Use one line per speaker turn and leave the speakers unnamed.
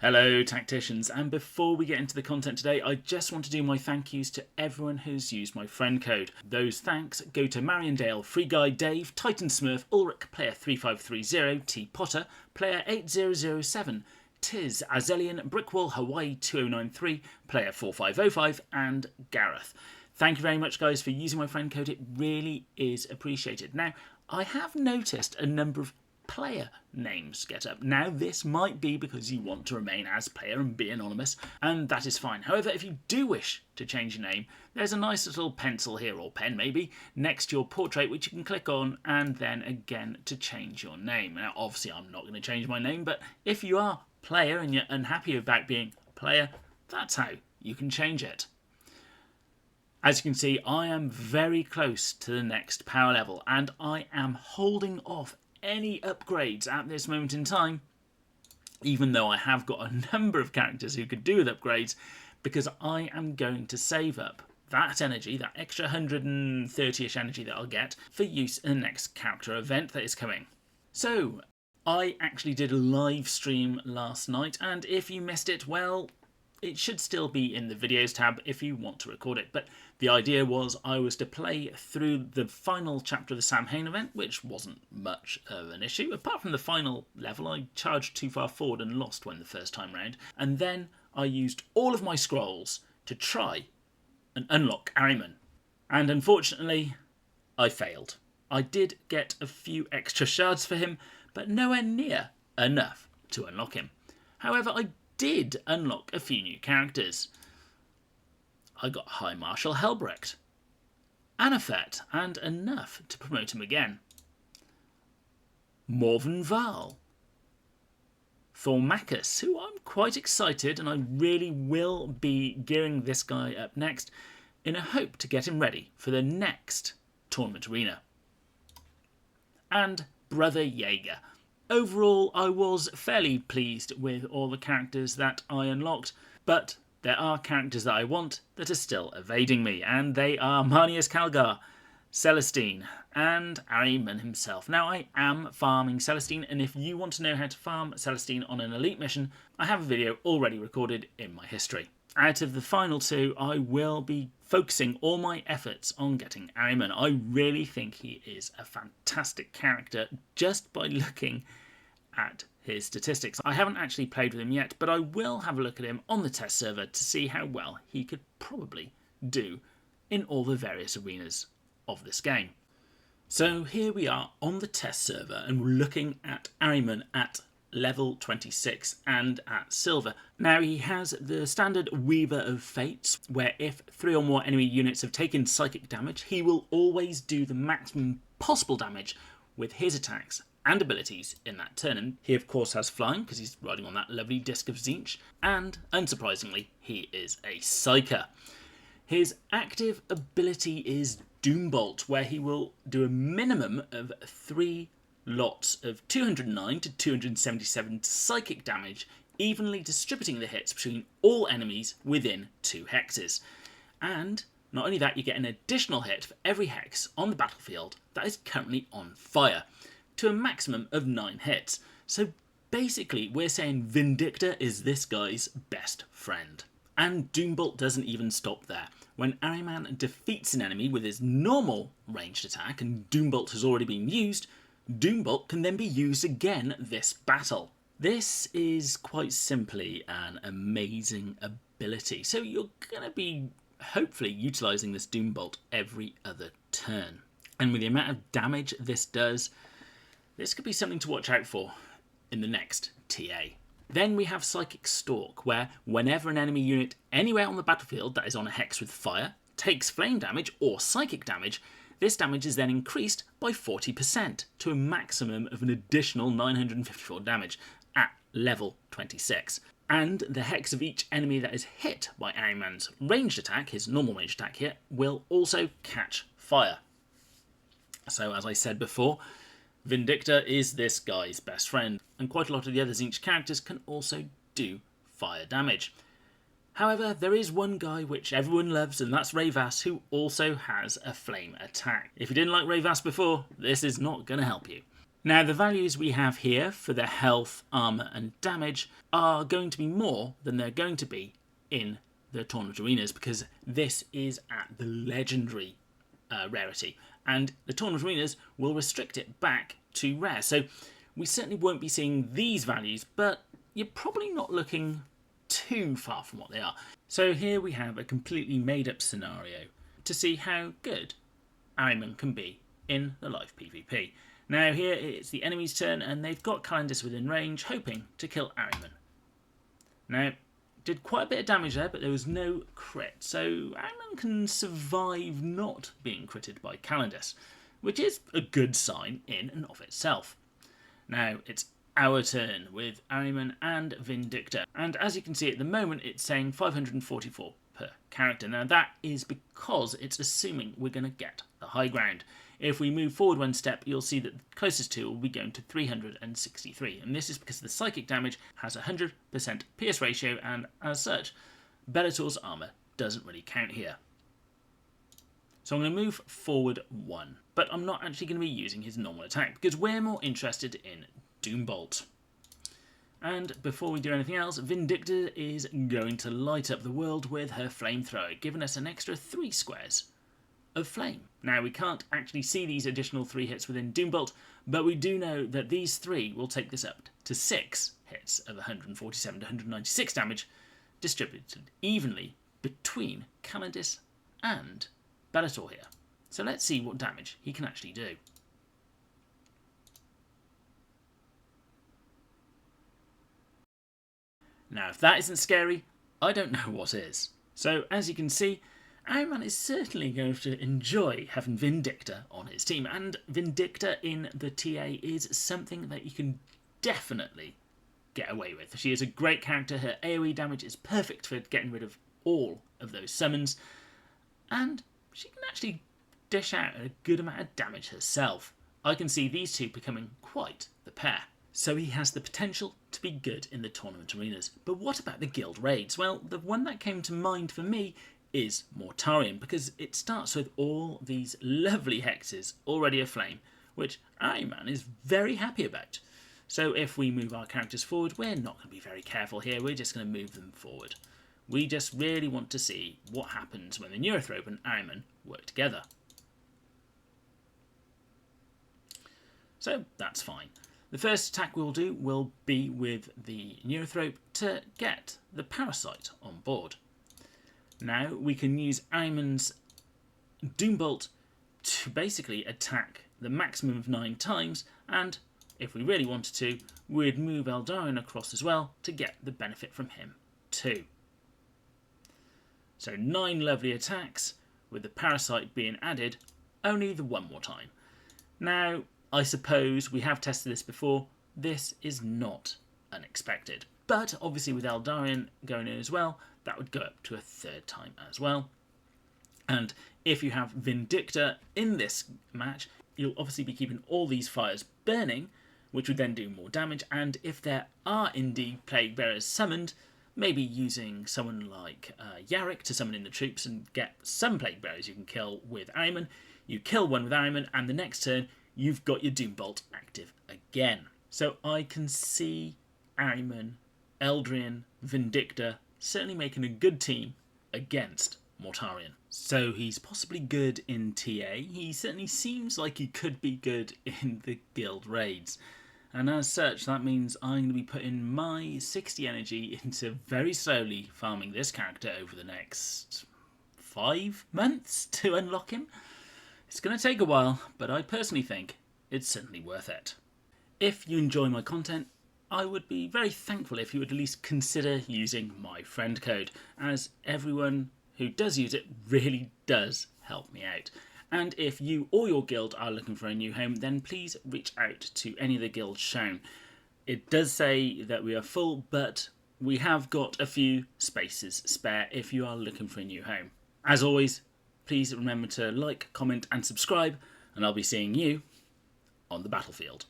Hello tacticians, and before we get into the content today, I just want to do my thank yous to everyone who's used my friend code. Those thanks go to Mariondale, Free Guy Dave, Titan Smurf, Ulrich, Player 3530, T Potter, Player 8007, Tiz, Azelian, Brickwall, Hawaii 2093, Player 4505, and Gareth. Thank you very much guys for using my friend code, it really is appreciated. Now, I have noticed a number of player names get up. Now this might be because you want to remain as player and be anonymous, and that is fine. However, if you do wish to change your name, there's a nice little pencil here, or pen maybe, next to your portrait which you can click on, and then again to change your name. Now obviously I'm not going to change my name, but if you are player and you're unhappy about being player, that's how you can change it. As you can see, I am very close to the next power level, and I am holding off any upgrades at this moment in time, even though I have got a number of characters who could do with upgrades, because I am going to save up that energy, that extra 130-ish energy that I'll get, for use in the next character event that is coming. So, I actually did a live stream last night, and if you missed it, well, it should still be in the videos tab if you want to record it, but the idea was I was to play through the final chapter of the Samhain event, which wasn't much of an issue. Apart from the final level, I charged too far forward and lost one the first time round, and then I used all of my scrolls to try and unlock Ahriman, and unfortunately I failed. I did get a few extra shards for him, but nowhere near enough to unlock him. However, I did unlock a few new characters. I got High Marshal Helbrecht, Anafet, and enough to promote him again. Morven Val, Thormachus, who I'm quite excited, and I really will be gearing this guy up next in a hope to get him ready for the next tournament arena. And Brother Jaeger. Overall, I was fairly pleased with all the characters that I unlocked, but there are characters that I want that are still evading me, and they are Marneus Calgar, Celestine, and Ahriman himself. Now, I am farming Celestine, and if you want to know how to farm Celestine on an elite mission, I have a video already recorded in my history. Out of the final two, I will be focusing all my efforts on getting Ahriman. I really think he is a fantastic character just by looking at his statistics. I haven't actually played with him yet, but I will have a look at him on the test server to see how well he could probably do in all the various arenas of this game. So here we are on the test server, and we're looking at Ahriman at level 26 and at silver. Now he has the standard Weaver of Fates, where if 3 or more enemy units have taken psychic damage, he will always do the maximum possible damage with his attacks and abilities in that turn. And he of course has flying because he's riding on that lovely disc of Tzeentch, and unsurprisingly he is a Psyker. His active ability is Doombolt, where he will do a minimum of 3 lots of 209 to 277 psychic damage, evenly distributing the hits between all enemies within 2 hexes. And not only that, you get an additional hit for every hex on the battlefield that is currently on fire, to a maximum of 9 hits. So basically we're saying Vindictor is this guy's best friend. And Doombolt doesn't even stop there. When Ahriman defeats an enemy with his normal ranged attack, and Doombolt has already been used, Doombolt can then be used again this battle. This is quite simply an amazing ability, so you're going to be hopefully utilising this Doombolt every other turn. And with the amount of damage this does, this could be something to watch out for in the next TA. Then we have Psychic Stalk, where whenever an enemy unit anywhere on the battlefield that is on a hex with fire takes flame damage or psychic damage, this damage is then increased by 40% to a maximum of an additional 954 damage at level 26. And the hex of each enemy that is hit by Ahriman's ranged attack, his normal ranged attack here, will also catch fire. So as I said before, Vindictor is this guy's best friend, and quite a lot of the other Tzeentch characters can also do fire damage. However, there is one guy which everyone loves, and that's Rayvas, who also has a flame attack. If you didn't like Rayvas before, this is not going to help you. Now, the values we have here for their health, armour and damage are going to be more than they're going to be in the tournament arenas, because this is at the legendary rarity, and the tournament arenas will restrict it back to rare. So we certainly won't be seeing these values, but you're probably not looking too far from what they are. So here we have a completely made up scenario to see how good Ahriman can be in the live PvP. Now here it's the enemy's turn and they've got Calendis within range, hoping to kill Ahriman. Now, did quite a bit of damage there, but there was no crit, so Ahriman can survive not being critted by Calendis, which is a good sign in and of itself. Now it's our turn with Ahriman and Vindicta, and as you can see at the moment it's saying 544 per character. Now that is because it's assuming we're going to get the high ground. If we move forward one step, you'll see that the closest to will be going to 363, and this is because the psychic damage has a 100% pierce ratio, and as such, Bellator's armour doesn't really count here. So I'm going to move forward one, but I'm not actually going to be using his normal attack, because we're more interested in Doombolt. And before we do anything else, Vindicta is going to light up the world with her flamethrower, giving us an extra 3 squares of flame. Now we can't actually see these additional 3 hits within Doombolt, but we do know that these 3 will take this up to 6 hits of 147 to 196 damage, distributed evenly between Calendis and Bellator here. So let's see what damage he can actually do. Now if that isn't scary, I don't know what is. So as you can see, Ahriman is certainly going to enjoy having Vindicta on his team, and Vindicta in the TA is something that you can definitely get away with. She is a great character, her AoE damage is perfect for getting rid of all of those summons, and she can actually dish out a good amount of damage herself. I can see these two becoming quite the pair. So he has the potential to be good in the tournament arenas. But what about the guild raids? Well, the one that came to mind for me is Mortarion, because it starts with all these lovely hexes already aflame, which Ahriman is very happy about. So if we move our characters forward, we're not going to be very careful here, we're just going to move them forward. We just really want to see what happens when the Neurothrope and Ahriman work together. So that's fine. The first attack we'll do will be with the Neurothrope to get the Parasite on board. Now we can use Ahriman's Doombolt to basically attack the maximum of 9 times, and if we really wanted to, we'd move Eldarion across as well to get the benefit from him too. So 9 lovely attacks, with the Parasite being added only the one more time. Now, I suppose we have tested this before, this is not unexpected. But obviously with Eldarion going in as well, that would go up to a 3rd time as well. And if you have Vindicta in this match, you'll obviously be keeping all these fires burning, which would then do more damage. And if there are indeed Plague Bearers summoned, maybe using someone like Yarick to summon in the troops and get some Plague Bearers you can kill with Ahriman. You kill one with Ahriman, and the next turn you've got your Doombolt active again. So I can see Ahriman, Eldarion, Vindicta certainly making a good team against Mortarion. So he's possibly good in TA. He certainly seems like he could be good in the guild raids. And as such, that means I'm going to be putting my 60 energy into very slowly farming this character over the next 5 months to unlock him. It's going to take a while, but I personally think it's certainly worth it. If you enjoy my content, I would be very thankful if you would at least consider using my friend code, as everyone who does use it really does help me out. And if you or your guild are looking for a new home, then please reach out to any of the guilds shown. It does say that we are full, but we have got a few spaces spare if you are looking for a new home. As always, please remember to like, comment and subscribe, and I'll be seeing you on the battlefield.